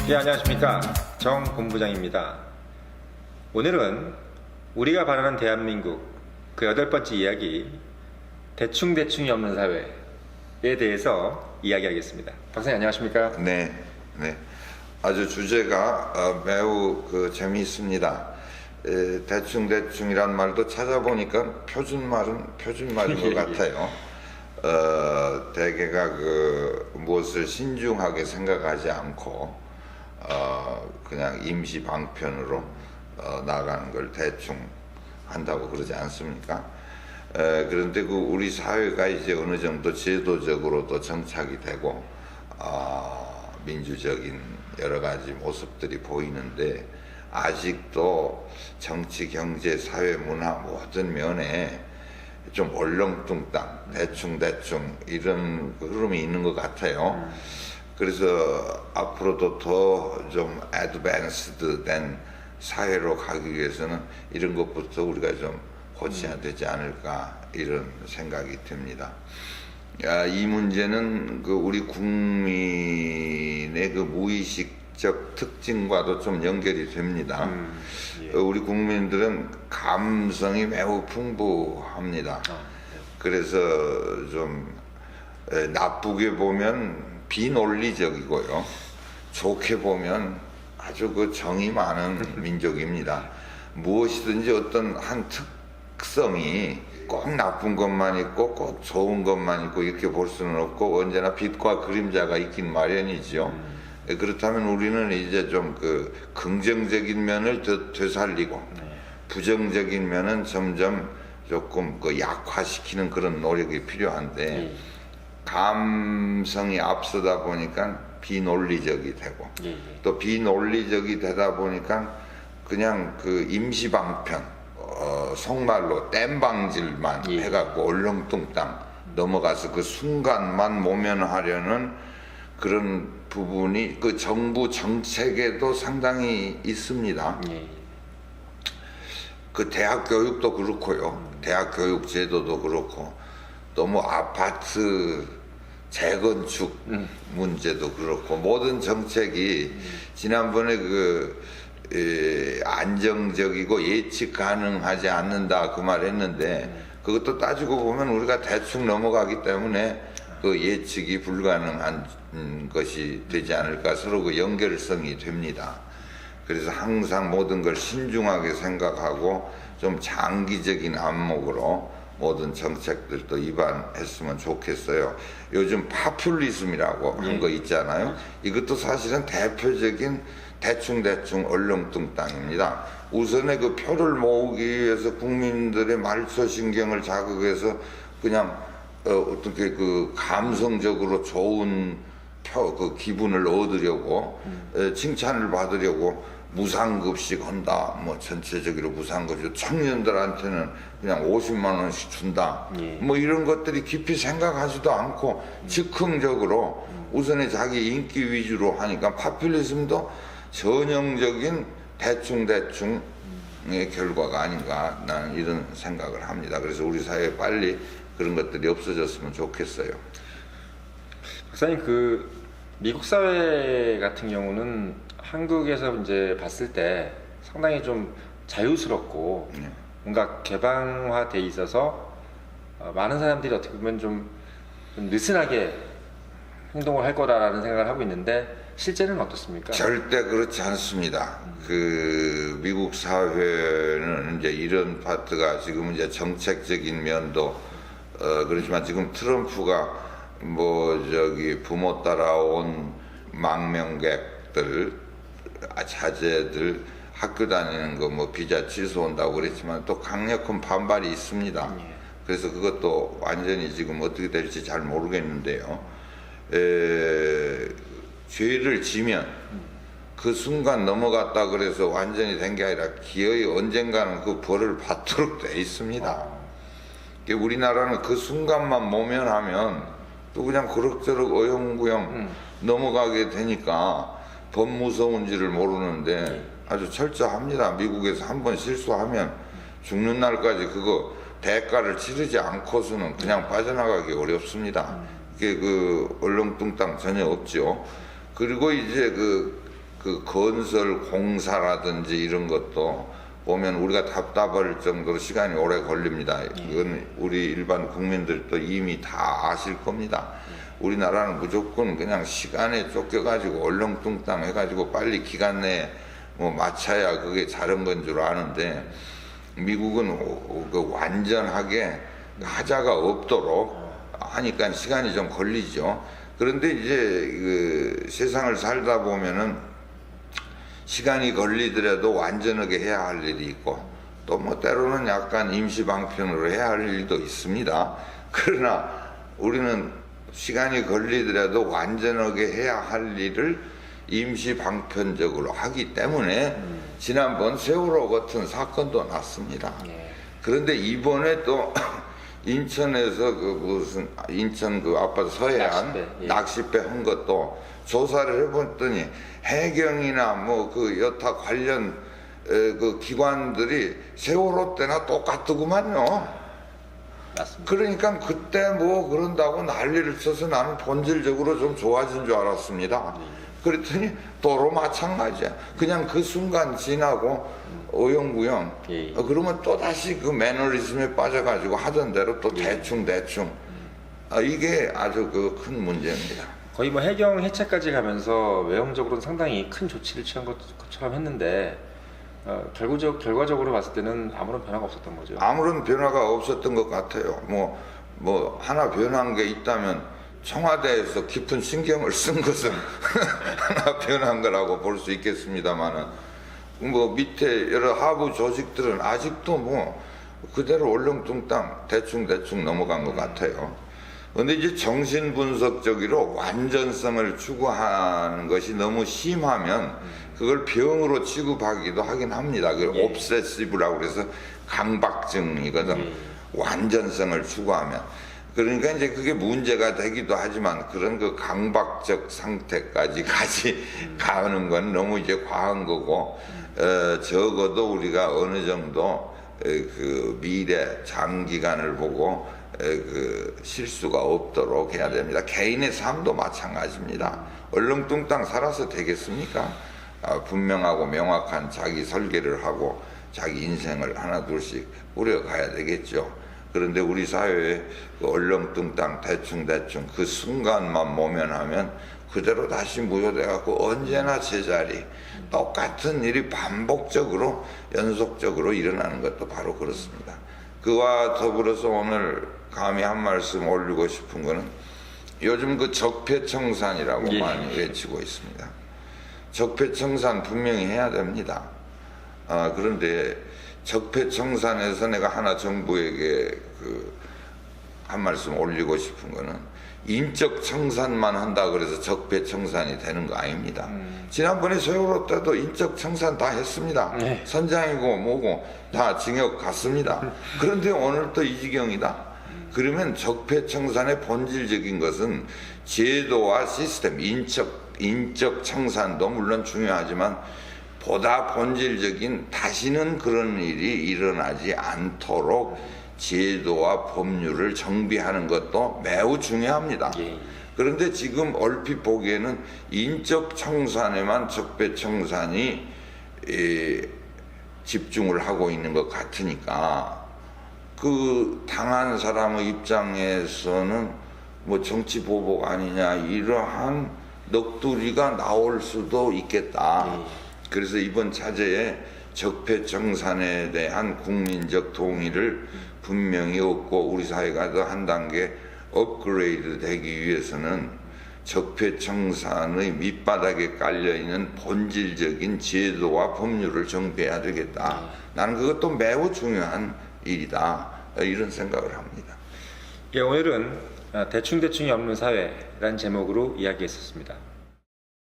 예, 안녕하십니까. 정 본부장입니다. 오늘은 우리가 바라는 대한민국 그 8번째 이야기, 대충대충이 없는 사회에 대해서 이야기하겠습니다. 박사님 안녕하십니까? 네. 아주 주제가 매우 재미있습니다. 대충대충이란 말도 찾아보니까 표준말인 것 같아요. 대개가 무엇을 신중하게 생각하지 않고 그냥 임시 방편으로 나가는 걸 대충 한다고 그러지 않습니까? 그런데 우리 사회가 이제 어느 정도 제도적으로도 정착이 되고 민주적인 여러 가지 모습들이 보이는데 아직도 정치, 경제, 사회, 문화 모든 면에 좀 얼렁뚱땅, 대충대충 이런 흐름이 있는 것 같아요. 그래서 앞으로도 더 좀 애드밴스드 된 사회로 가기 위해서는 이런 것부터 우리가 좀 고쳐야 되지 않을까 이런 생각이 듭니다. 이 문제는 우리 국민의 무의식적 특징과도 좀 연결이 됩니다. 예. 우리 국민들은 감성이 매우 풍부합니다. 그래서 좀 나쁘게 보면 비논리적이고요, 좋게 보면 아주 정이 많은 민족입니다. 무엇이든지 어떤 한 특성이 꼭 나쁜 것만 있고 꼭 좋은 것만 있고 이렇게 볼 수는 없고 언제나 빛과 그림자가 있긴 마련이죠. 그렇다면 우리는 이제 좀 긍정적인 면을 되살리고 부정적인 면은 점점 조금 약화시키는 그런 노력이 필요한데 감성이 앞서다 보니까 비논리적이 되고 또 비논리적이 되다 보니까 그냥 임시방편 속말로 땜방질만 해갖고 얼렁뚱땅 넘어가서 그 순간만 모면하려는 그런 부분이 정부 정책에도 상당히 있습니다. 대학 교육도 그렇고요, 대학 교육 제도도 그렇고 또 아파트 재건축 문제도 그렇고 모든 정책이 지난번에 안정적이고 예측 가능하지 않는다 그 말 했는데 그것도 따지고 보면 우리가 대충 넘어가기 때문에 예측이 불가능한 것이 되지 않을까, 서로 연결성이 됩니다. 그래서 항상 모든 걸 신중하게 생각하고 좀 장기적인 안목으로 모든 정책들도 입안했으면 좋겠어요. 요즘 파퓰리즘이라고 한 거 있잖아요. 이것도 사실은 대표적인 대충대충 얼렁뚱땅입니다. 우선에 표를 모으기 위해서 국민들의 말초신경을 자극해서 그냥 어떻게 감성적으로 좋은 기분을 얻으려고 칭찬을 받으려고 무상급식 한다, 전체적으로 무상급식, 청년들한테는 그냥 50만 원씩 준다, 이런 것들이 깊이 생각하지도 않고 즉흥적으로 우선에 자기 인기 위주로 하니까 파퓰리즘도 전형적인 대충대충의 결과가 아닌가, 나는 이런 생각을 합니다. 그래서 우리 사회에 빨리 그런 것들이 없어졌으면 좋겠어요. 박사님, 미국 사회 같은 경우는 한국에서 이제 봤을 때 상당히 좀 자유스럽고 뭔가 개방화돼 있어서 많은 사람들이 어떻게 보면 좀 느슨하게 행동을 할 거다라는 생각을 하고 있는데 실제는 어떻습니까? 절대 그렇지 않습니다. 미국 사회는 이제 이런 파트가 지금 이제 정책적인 면도 그렇지만 지금 트럼프가 부모 따라온 망명객들, 자제들 학교 다니는 거 비자 취소한다고 그랬지만 또 강력한 반발이 있습니다. 그래서 그것도 완전히 지금 어떻게 될지 잘 모르겠는데요. 죄를 지면 그 순간 넘어갔다 그래서 완전히 된 게 아니라 기어이 언젠가는 그 벌을 받도록 돼 있습니다. 우리나라는 그 순간만 모면하면 또 그냥 그럭저럭 어영부영 넘어가게 되니까 법 무서운지를 모르는데 아주 철저합니다. 미국에서 한번 실수하면 죽는 날까지 그거 대가를 치르지 않고서는 그냥 빠져나가기 어렵습니다. 이게 얼렁뚱땅 전혀 없죠. 그리고 이제 그 건설 공사라든지 이런 것도 보면 우리가 답답할 정도로 시간이 오래 걸립니다. 이건 우리 일반 국민들도 이미 다 아실 겁니다. 우리나라는 무조건 그냥 시간에 쫓겨가지고 얼렁뚱땅 해가지고 빨리 기간 내에 뭐 마쳐야 그게 잘한 건 줄 아는데, 미국은 그 완전하게 하자가 없도록 하니까 시간이 좀 걸리죠. 그런데 이제 그 세상을 살다 보면은 시간이 걸리더라도 완전하게 해야 할 일이 있고, 또 뭐 때로는 약간 임시 방편으로 해야 할 일도 있습니다. 그러나 우리는 시간이 걸리더라도 완전하게 해야 할 일을 임시 방편적으로 하기 때문에 지난번 세월호 같은 사건도 났습니다. 그런데 이번에 또 인천에서 그 무슨 인천 그 아파트 서해안 낚싯배 한 것도 조사를 해봤더니 해경이나 뭐 그 여타 관련 그 기관들이 세월호 때나 똑같더구만요. 맞습니다. 그러니까 그때 뭐 그런다고 난리를 쳐서 나는 본질적으로 좀 좋아진 줄 알았습니다. 그랬더니 도로 마찬가지야. 그냥 그 순간 지나고 어영부영. 그러면 또 다시 그 매너리즘에 빠져가지고 하던 대로 또 대충 이게 아주 그 큰 문제입니다. 거의 뭐 해경 해체까지 가면서 외형적으로는 상당히 큰 조치를 취한 것처럼 했는데 결과적으로 봤을 때는 아무런 변화가 없었던 거죠. 아무런 변화가 없었던 것 같아요. 뭐 하나 변한 게 있다면 청와대에서 깊은 신경을 쓴 것은 하나 변한 거라고 볼 수 있겠습니다만은, 뭐 밑에 여러 하부 조직들은 아직도 뭐 그대로 얼렁뚱땅 대충 넘어간 것 같아요. 그런데 이제 정신분석적으로 완전성을 추구하는 것이 너무 심하면 그걸 병으로 취급하기도 하긴 합니다. 그걸 옵세시브라고 그래서 강박증이거든. 완전성을 추구하면. 그러니까 이제 그게 문제가 되기도 하지만 그런 그 강박적 상태까지 가는 건 너무 이제 과한 거고, 적어도 우리가 어느 정도 그 미래 장기간을 보고 그 실수가 없도록 해야 됩니다. 개인의 삶도 마찬가지입니다. 얼렁뚱땅 살아서 되겠습니까? 분명하고 명확한 자기 설계를 하고 자기 인생을 하나 둘씩 꾸려가야 되겠죠. 그런데 우리 사회에 그 얼렁뚱땅 대충 그 순간만 모면하면 그대로 다시 무효돼갖고 언제나 제자리 똑같은 일이 반복적으로 연속적으로 일어나는 것도 바로 그렇습니다. 그와 더불어서 오늘 감히 한 말씀 올리고 싶은 거는, 요즘 그 적폐청산이라고 많이 외치고 있습니다. 적폐청산 분명히 해야 됩니다. 그런데 적폐청산에서 내가 하나 정부에게 한 말씀 올리고 싶은 거는, 인적 청산만 한다 그래서 적폐청산이 되는 거 아닙니다. 지난번에 세월호 때도 인적 청산 다 했습니다. 선장이고 뭐고 다 징역 갔습니다. 그런데 오늘 또 이 지경이다. 그러면 적폐청산의 본질적인 것은 제도와 시스템, 인적 청산도 물론 중요하지만 보다 본질적인 다시는 그런 일이 일어나지 않도록 제도와 법률을 정비하는 것도 매우 중요합니다. 그런데 지금 얼핏 보기에는 인적 청산에만 적폐청산이 집중을 하고 있는 것 같으니까, 그 당한 사람의 입장에서는 뭐 정치 보복 아니냐 이러한 넋두리가 나올 수도 있겠다. 그래서 이번 차제에 적폐청산에 대한 국민적 동의를 분명히 얻고 우리 사회가 더 한 단계 업그레이드 되기 위해서는 적폐청산의 밑바닥에 깔려있는 본질적인 제도와 법률을 정비해야 되겠다. 나는 그것도 매우 중요한 일이다. 이런 생각을 합니다. 오늘은 대충이 없는 사회라는 제목으로 이야기했었습니다.